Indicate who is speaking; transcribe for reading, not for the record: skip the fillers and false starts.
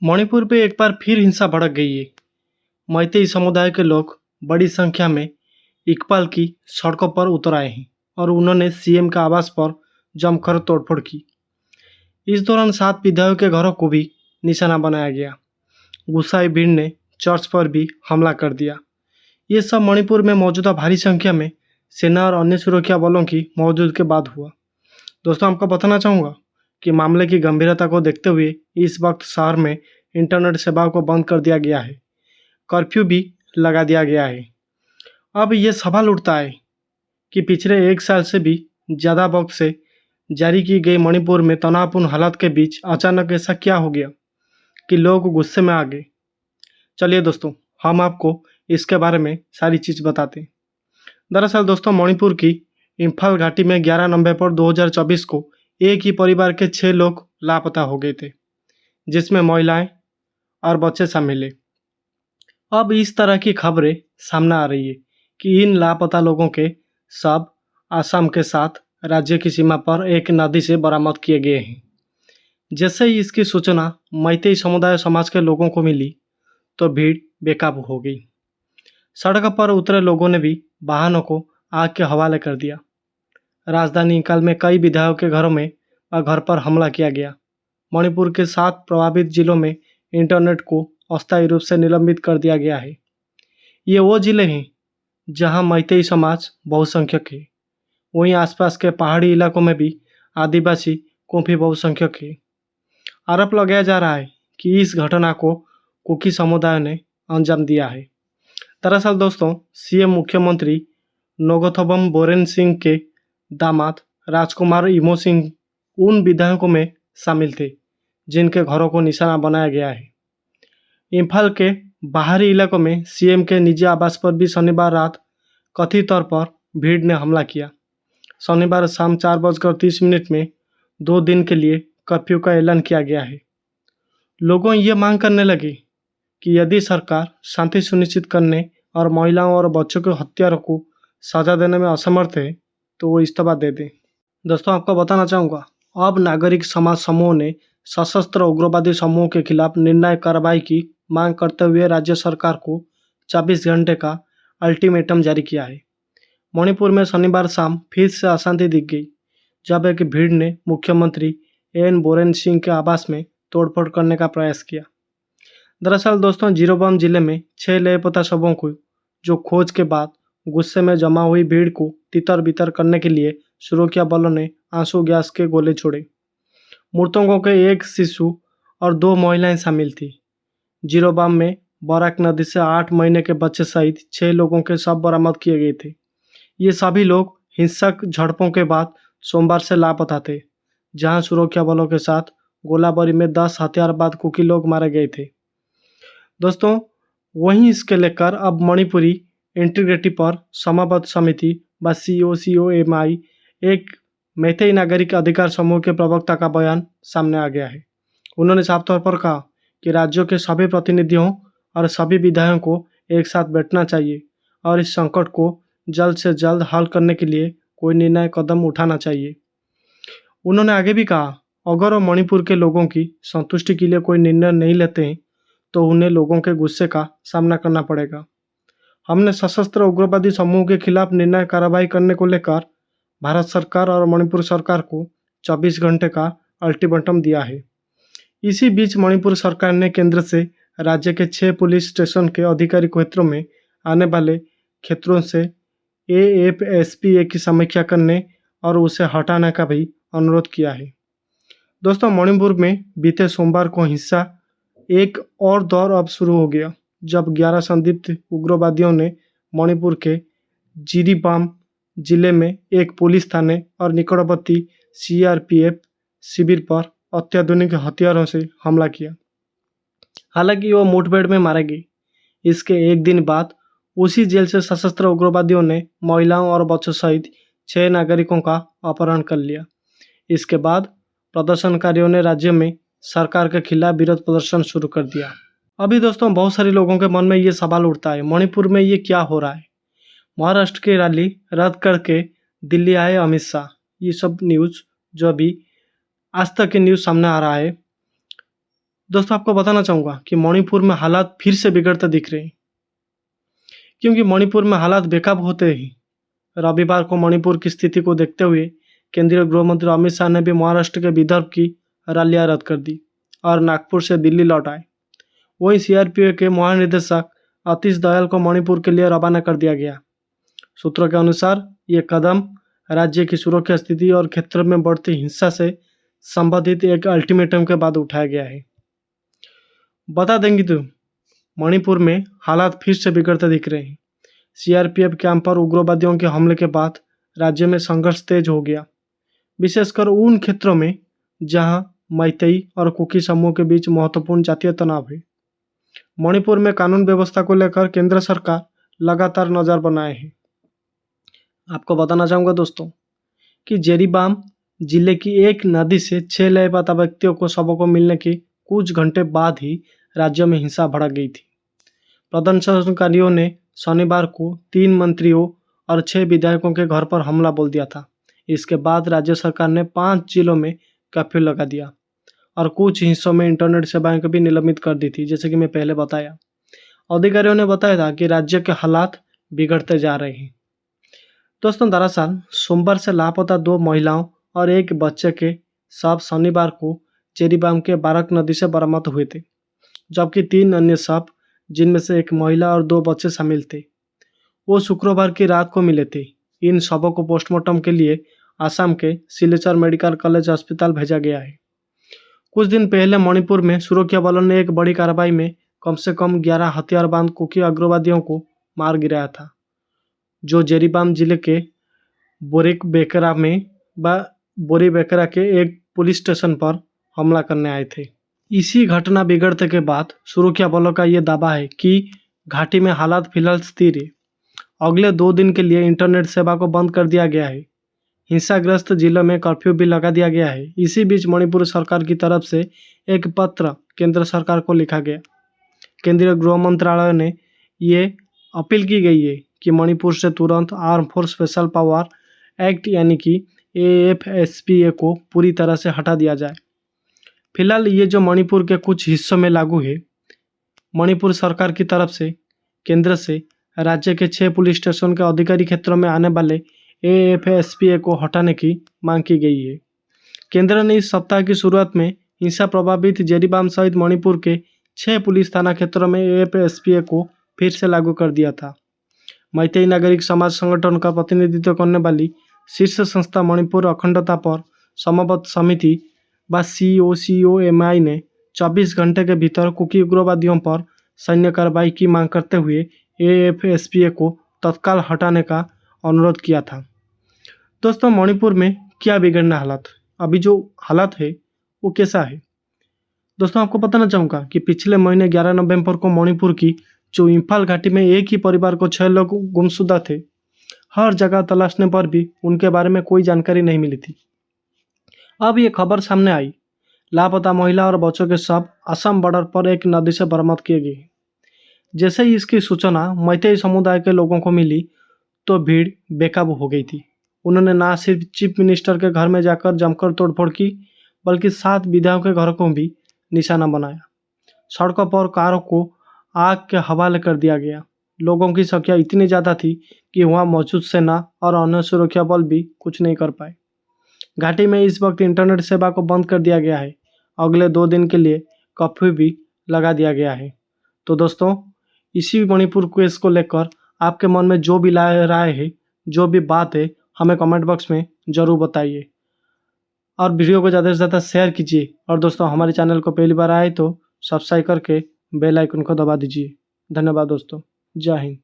Speaker 1: मणिपुर में एक बार फिर हिंसा भड़क गई है। मैतेई समुदाय के लोग बड़ी संख्या में इकबाल की सड़कों पर उतर आए हैं और उन्होंने सीएम का आवास पर जमकर तोड़फोड़ की। इस दौरान 7 विधायकों के घरों को भी निशाना बनाया गया। गुस्साई भीड़ ने चर्च पर भी हमला कर दिया। ये सब मणिपुर में मौजूदा भारी संख्या में सेना और अन्य सुरक्षा बलों की मौजूदगी के बाद हुआ। दोस्तों, आपको बताना चाहूँगा कि मामले की गंभीरता को देखते हुए इस वक्त शहर में इंटरनेट सेवाओं को बंद कर दिया गया है। कर्फ्यू भी लगा दिया गया है। अब ये सवाल उठता है कि पिछले 1 साल से भी ज़्यादा वक्त से जारी की गई मणिपुर में तनावपूर्ण हालात के बीच अचानक ऐसा क्या हो गया कि लोग गुस्से में आ गए। चलिए दोस्तों, हम आपको इसके बारे में सारी चीज़ बताते हैं। दरअसल दोस्तों, मणिपुर की इम्फाल घाटी में 11 नवंबर 2024 को एक ही परिवार के 6 लोग लापता हो गए थे, जिसमें महिलाएं और बच्चे शामिल हैं। अब इस तरह की खबरें सामने आ रही है कि इन लापता लोगों के शव असम के साथ राज्य की सीमा पर एक नदी से बरामद किए गए हैं। जैसे ही इसकी सूचना मैतेई समुदाय समाज के लोगों को मिली, तो भीड़ बेकाबू हो गई। सड़क पर उतरे लोगों ने भी वाहनों को आग के हवाले कर दिया। राजधानी इम्फाल में कई विधायकों के घरों में और घर पर हमला किया गया। मणिपुर के 7 प्रभावित जिलों में इंटरनेट को अस्थायी रूप से निलंबित कर दिया गया है। ये वो जिले हैं जहां मैतेई समाज बहुसंख्यक है। वहीं आसपास के पहाड़ी इलाकों में भी आदिवासी कुकी बहुसंख्यक है। आरोप लगाया जा रहा है कि इस घटना को कुकी समुदाय ने अंजाम दिया है। दरअसल दोस्तों, सीएम मुख्यमंत्री नोगोथोबम बोरेन सिंह के दामाद राजकुमार इमो सिंह उन विधायकों में शामिल थे जिनके घरों को निशाना बनाया गया है। इम्फाल के बाहरी इलाकों में सीएम के निजी आवास पर भी शनिवार रात कथित तौर पर भीड़ ने हमला किया। शनिवार शाम 4:30 में 2 दिन के लिए कर्फ्यू का ऐलान किया गया है। लोगों ये मांग करने लगे कि यदि सरकार शांति सुनिश्चित करने और महिलाओं और बच्चों के हत्यारों को सजा देने में असमर्थ है, तो वो इस्तीफा दे दें। दोस्तों, आपको बताना चाहूँगा, अब नागरिक समाज समूह ने सशस्त्र उग्रवादी समूह के खिलाफ निर्णायक कार्रवाई की मांग करते हुए राज्य सरकार को 24 घंटे का अल्टीमेटम जारी किया है। मणिपुर में शनिवार शाम फिर से अशांति दिख गई, जब एक भीड़ ने मुख्यमंत्री एन बोरेन सिंह के आवास में तोड़फोड़ करने का प्रयास किया। दरअसल दोस्तों, जिरोबाम जिले में 6 लापता शवों को जो खोज के बाद गुस्से में जमा हुई भीड़ को तितर बितर करने के लिए सुरक्षा बलों ने आंसू गैस के गोले छोड़े। मृतकों के 1 शिशु और 2 महिलाएं शामिल थी। जिरोबाम में बराक नदी से 8 महीने के बच्चे सहित 6 लोगों के शव बरामद किए गए थे। ये सभी लोग हिंसक झड़पों के बाद सोमवार से लापता थे, जहां सुरक्षा बलों के साथ गोलाबारी में 10 हथियारबंद कुकी लोग मारे गए थे। दोस्तों, वहीं इसके लेकर अब मणिपुरी इंटीग्रिटी पर समाबद्ध समिति व COCOMI एक मैतेई नागरिक अधिकार समूह के प्रवक्ता का बयान सामने आ गया है। उन्होंने साफ तौर पर कहा कि राज्यों के सभी प्रतिनिधियों और सभी विधायकों को एक साथ बैठना चाहिए और इस संकट को जल्द से जल्द हल करने के लिए कोई निर्णायक कदम उठाना चाहिए। उन्होंने आगे भी कहा, अगर वो मणिपुर के लोगों की संतुष्टि के लिए कोई निर्णय नहीं लेते हैं, तो उन्हें लोगों के गुस्से का सामना करना पड़ेगा। हमने सशस्त्र उग्रवादी समूह के खिलाफ निर्णायक कार्रवाई करने को लेकर भारत सरकार और मणिपुर सरकार को 24 घंटे का अल्टीमेटम दिया है। इसी बीच मणिपुर सरकार ने केंद्र से राज्य के 6 पुलिस स्टेशन के अधिकारी क्षेत्रों में आने वाले क्षेत्रों से AFSPA की समीक्षा करने और उसे हटाने का भी अनुरोध किया है। दोस्तों, मणिपुर में बीते सोमवार को हिंसा एक और दौर अब शुरू हो गया, जब 11 संदिग्ध उग्रवादियों ने मणिपुर के जिरीबाम जिले में एक पुलिस थाने और निकटवर्ती CRPF शिविर पर अत्याधुनिक हथियारों से हमला किया। हालांकि वो मुठभेड़ में मारे गए। इसके एक दिन बाद उसी जेल से सशस्त्र उग्रवादियों ने महिलाओं और बच्चों सहित 6 नागरिकों का अपहरण कर लिया। इसके बाद प्रदर्शनकारियों ने राज्य में सरकार के खिलाफ विरोध प्रदर्शन शुरू कर दिया। अभी दोस्तों, बहुत सारे लोगों के मन में ये सवाल उठता है, मणिपुर में ये क्या हो रहा है। महाराष्ट्र की रैली रद्द करके दिल्ली आए अमित शाह, ये सब न्यूज़ जो अभी आज तक की न्यूज़ सामने आ रहा है। दोस्तों आपको बताना चाहूँगा कि मणिपुर में हालात फिर से बिगड़ते दिख रहे हैं, क्योंकि मणिपुर में हालात बेकाबू होते ही रविवार को मणिपुर की स्थिति को देखते हुए केंद्रीय गृह मंत्री अमित शाह ने भी महाराष्ट्र के विदर्भ की रैलियां रद्द कर दी और नागपुर से दिल्ली लौट आए। वहीं सीआरपीएफ के महानिदेशक आतिश दयाल को मणिपुर के लिए रवाना कर दिया गया। सूत्रों के अनुसार ये कदम राज्य की सुरक्षा स्थिति और क्षेत्र में बढ़ती हिंसा से संबंधित एक अल्टीमेटम के बाद उठाया गया है। बता देंगे तो मणिपुर में हालात फिर से बिगड़ते दिख रहे हैं। सीआरपीएफ कैंप पर उग्रवादियों के हमले के बाद राज्य में संघर्ष तेज हो गया, विशेषकर उन क्षेत्रों में जहां मैतेई और कुकी समूह के बीच महत्वपूर्ण जातीय तनाव है। मणिपुर में कानून व्यवस्था को लेकर केंद्र सरकार लगातार नजर बनाए है। आपको बताना चाहूँगा दोस्तों कि जिरीबाम जिले की एक नदी से 6 लापता व्यक्तियों को शवों को मिलने के कुछ घंटे बाद ही राज्य में हिंसा भड़क गई थी। प्रदर्शनकारियों ने शनिवार को 3 मंत्रियों और 6 विधायकों के घर पर हमला बोल दिया था। इसके बाद राज्य सरकार ने 5 जिलों में कर्फ्यू लगा दिया और कुछ हिस्सों में इंटरनेट सेवाएं भी निलंबित कर दी थी, जैसे कि मैं पहले बताया। अधिकारियों ने बताया था कि राज्य के हालात बिगड़ते जा रहे हैं। दोस्तों दरअसल सोमवार से लापता 2 महिलाओं और एक बच्चे के शव शनिवार को जिरीबाम के बारक नदी से बरामद हुए थे, जबकि 3 अन्य शव, जिनमें से एक महिला और 2 बच्चे शामिल थे, वो शुक्रवार की रात को मिले थे। इन शवों को पोस्टमार्टम के लिए असम के सिलेचर मेडिकल कॉलेज अस्पताल भेजा गया है। कुछ दिन पहले मणिपुर में सुरक्षा बलों ने एक बड़ी कार्रवाई में कम से कम 11 हथियारबंद कुकी उग्रवादियों को मार गिराया था, जो जिरीबाम जिले के बोरीबेकरा के एक पुलिस स्टेशन पर हमला करने आए थे। इसी घटना बिगड़ते के बाद सुरक्षा बलों का ये दावा है कि घाटी में हालात फिलहाल स्थिर है। अगले 2 दिन के लिए इंटरनेट सेवा को बंद कर दिया गया है। हिंसाग्रस्त जिलों में कर्फ्यू भी लगा दिया गया है। इसी बीच मणिपुर सरकार की तरफ से एक पत्र केंद्र सरकार को लिखा गया। केंद्रीय गृह मंत्रालय ने ये अपील की गई है कि मणिपुर से तुरंत arm force special power act यानी कि AFSPA को पूरी तरह से हटा दिया जाए। फिलहाल ये जो मणिपुर के कुछ हिस्सों में लागू है। मणिपुर सरकार की तरफ से केंद्र से राज्य के 6 पुलिस स्टेशन के अधिकारी क्षेत्रों में आने वाले AFSPA को हटाने की मांग की गई है। केंद्र ने इस सप्ताह की शुरुआत में हिंसा प्रभावित जिरीबाम सहित मणिपुर के 6 पुलिस थाना क्षेत्रों में AFSPA को फिर से लागू कर दिया था। मैतेई नागरिक समाज संगठन का प्रतिनिधित्व करने वाली शीर्ष संस्था मणिपुर अखंडता पर समबद्ध समिति व COCOMI ने 24 घंटे के भीतर कुकी उग्रवादियों पर सैन्य कार्रवाई की मांग करते हुए AFSPA को तत्काल हटाने का अनुरोध किया था। दोस्तों मणिपुर में क्या बिगड़ना हालात, अभी जो हालात है वो कैसा है? दोस्तों आपको बताना चाहूँगा कि पिछले महीने 11 नवंबर को मणिपुर की जो इम्फाल घाटी में एक ही परिवार को 6 लोग गुमशुदा थे। हर जगह तलाशने पर भी उनके बारे में कोई जानकारी नहीं मिली थी। अब ये खबर सामने आई, लापता महिला और बच्चों के शव असम बॉर्डर पर एक नदी से बरामद किए गए। जैसे ही इसकी सूचना मैतेई समुदाय के लोगों को मिली तो भीड़ बेकाबू हो गई थी। उन्होंने न सिर्फ चीफ मिनिस्टर के घर में जाकर जमकर तोड़फोड़ की, बल्कि 7 विधायकों के घरों को भी निशाना बनाया। सड़कों पर कारों को आग के हवाले कर दिया गया। लोगों की संख्या इतनी ज़्यादा थी कि वहां मौजूद सेना और अन्य सुरक्षा बल भी कुछ नहीं कर पाए। घाटी में इस वक्त इंटरनेट सेवा को बंद कर दिया गया है। अगले 2 दिन के लिए कर्फ्यू भी लगा दिया गया है। तो दोस्तों इसी मणिपुर केस को लेकर आपके मन में जो भी राय है, जो भी बात है, हमें कमेंट बॉक्स में ज़रूर बताइए और वीडियो को ज़्यादा से ज़्यादा शेयर कीजिए। और दोस्तों हमारे चैनल को पहली बार आए तो सब्सक्राइब करके बेल आइकन को दबा दीजिए। धन्यवाद दोस्तों। जय हिंद।